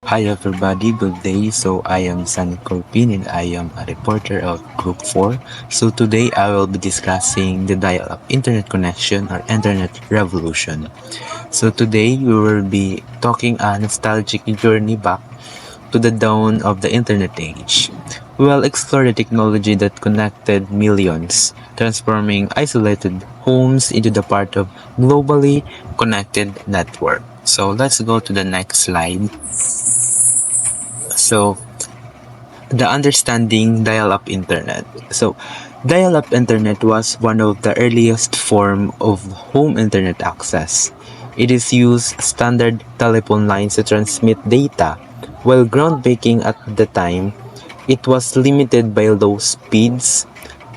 Hi everybody, good day. So I am Sunny Corpin and I am a reporter of Group 4. So today I will be discussing the dial-up internet connection or internet revolution. So today we will be talking a nostalgic journey back to the dawn of the internet age. We will explore the technology that connected millions, transforming isolated homes into the part of globally connected network. So let's go to the next slide. So the understanding dial-up internet. So, dial-up internet was one of the earliest form of home internet access. It is used standard telephone lines to transmit data. While groundbreaking at the time, it was limited by low speeds,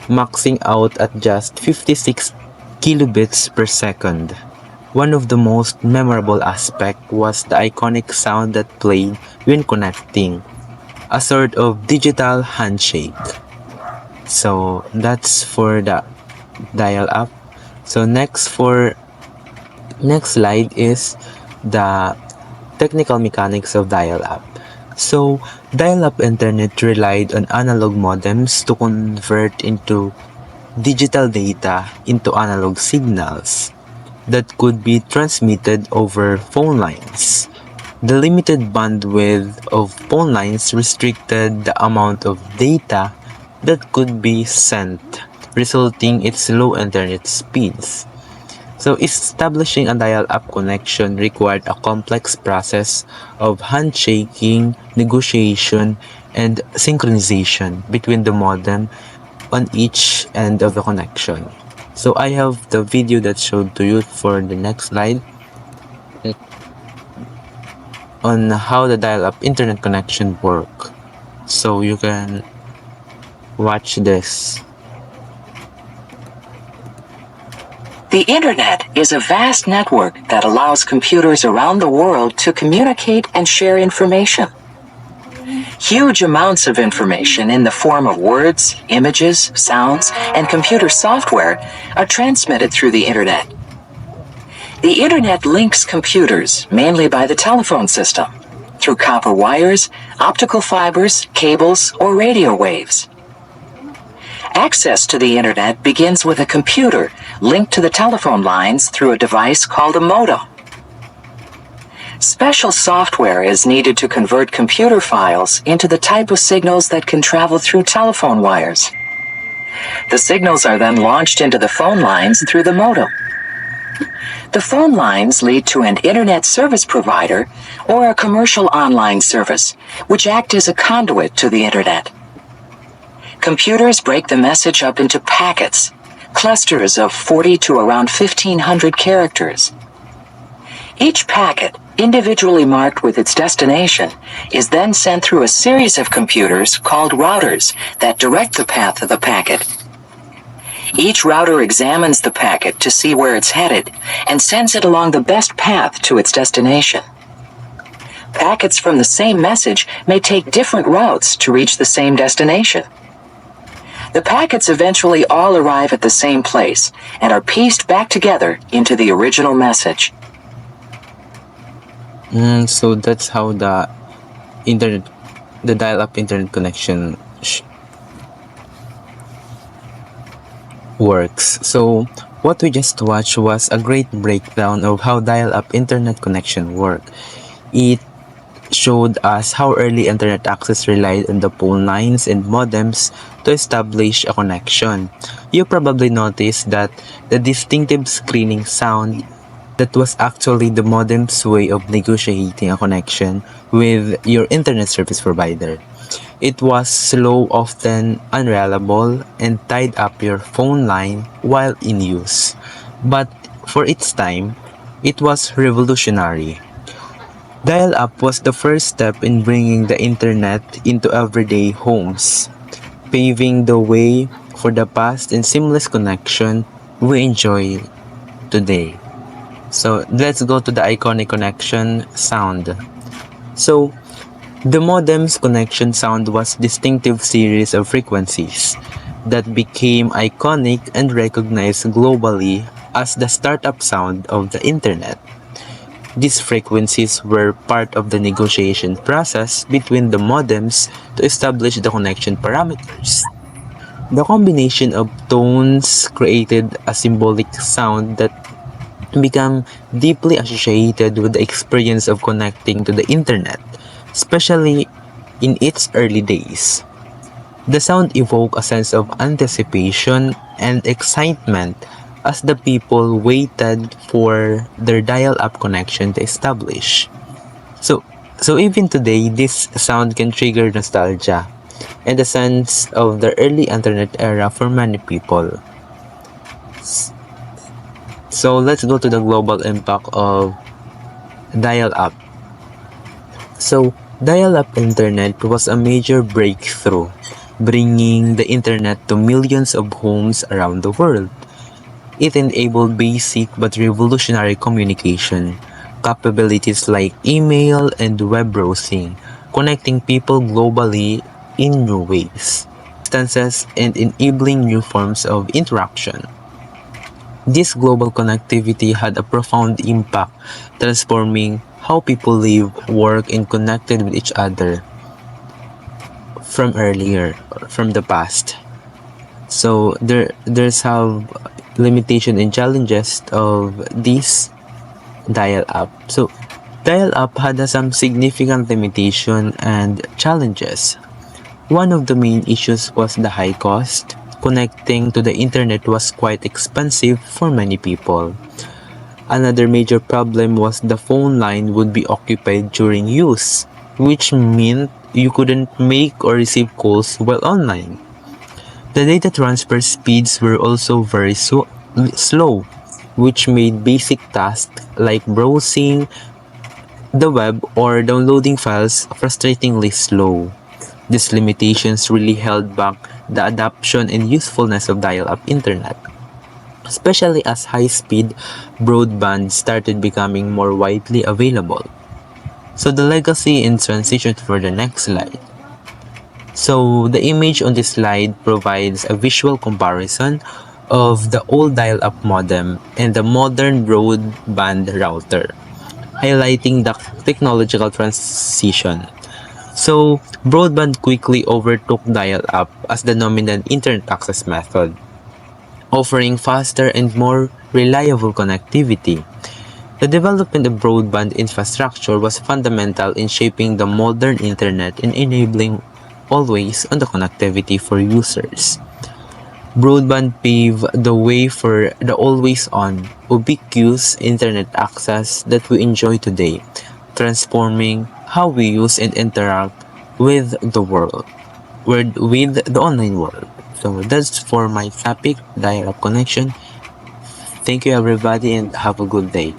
maxing out at just 56 kilobits per second. One of the most memorable aspects was the iconic sound that played when connecting, a sort of digital handshake. So that's for the dial up. So next slide is the technical mechanics of dial up. So dial up internet relied on analog modems to convert into digital data into analog signals that could be transmitted over phone lines. The limited bandwidth of phone lines restricted the amount of data that could be sent, resulting in slow internet speeds. So establishing a dial-up connection required a complex process of handshaking, negotiation, and synchronization between the modem on each end of the connection. So I have the video that showed to you for the next slide on how the dial-up internet connection work. So you can watch this. The Internet is a vast network that allows computers around the world to communicate and share information. Huge amounts of information in the form of words, images, sounds, and computer software are transmitted through the Internet. The Internet links computers mainly by the telephone system, through copper wires, optical fibers, cables, or radio waves. Access to the Internet begins with a computer linked to the telephone lines through a device called a modem. Special software is needed to convert computer files into the type of signals that can travel through telephone wires. The signals are then launched into the phone lines through the modem. The phone lines lead to an Internet service provider or a commercial online service, which act as a conduit to the Internet. Computers break the message up into packets, clusters of 40 to around 1,500 characters. Each packet, individually marked with its destination, is then sent through a series of computers called routers that direct the path of the packet. Each router examines the packet to see where it's headed and sends it along the best path to its destination. Packets from the same message may take different routes to reach the same destination. The packets eventually all arrive at the same place and are pieced back together into the original message. So that's how the dial-up internet connection works. So what we just watched was a great breakdown of how dial-up internet connection work. It showed us how early internet access relied on the phone lines and modems to establish a connection. You probably noticed that the distinctive screening sound that was actually the modem's way of negotiating a connection with your internet service provider. It was slow, often unreliable, and tied up your phone line while in use. But for its time, it was revolutionary. Dial-up was the first step in bringing the internet into everyday homes, paving the way for the fast and seamless connection we enjoy today. So let's go to the iconic connection sound. So the modem's connection sound was a distinctive series of frequencies that became iconic and recognized globally as the startup sound of the internet. These frequencies were part of the negotiation process between the modems to establish the connection parameters. The combination of tones created a symbolic sound that became deeply associated with the experience of connecting to the internet, especially in its early days. The sound evoked a sense of anticipation and excitement as the people waited for their dial-up connection to establish. So, so even today, this sound can trigger nostalgia and a sense of the early internet era for many people. So let's go to the global impact of dial-up. So, dial-up internet was a major breakthrough, bringing the internet to millions of homes around the world. It enabled basic but revolutionary communication, capabilities like email and web browsing, connecting people globally in new ways, distances, and enabling new forms of interaction. This global connectivity had a profound impact, transforming how people live, work, and connected with each other from the past. So there's have limitation and challenges of this dial-up. So dial-up had some significant limitation and challenges. One of the main issues was the high cost. Connecting to the internet was quite expensive for many people. Another major problem was the phone line would be occupied during use, which meant you couldn't make or receive calls while online. The data transfer speeds were also very slow, which made basic tasks like browsing the web or downloading files frustratingly slow. These limitations really held back the adoption and usefulness of dial-up internet, especially as high-speed broadband started becoming more widely available. So the legacy and transition for the next slide. So the image on this slide provides a visual comparison of the old dial-up modem and the modern broadband router, highlighting the technological transition. So broadband quickly overtook dial-up as the dominant internet access method, offering faster and more reliable connectivity. The development of broadband infrastructure was fundamental in shaping the modern internet and enabling always-on connectivity for users. Broadband paved the way for the always-on, ubiquitous internet access that we enjoy today, transforming how we use and interact with the world, with the online world. So that's for my topic, dial-up connection. Thank you everybody and have a good day.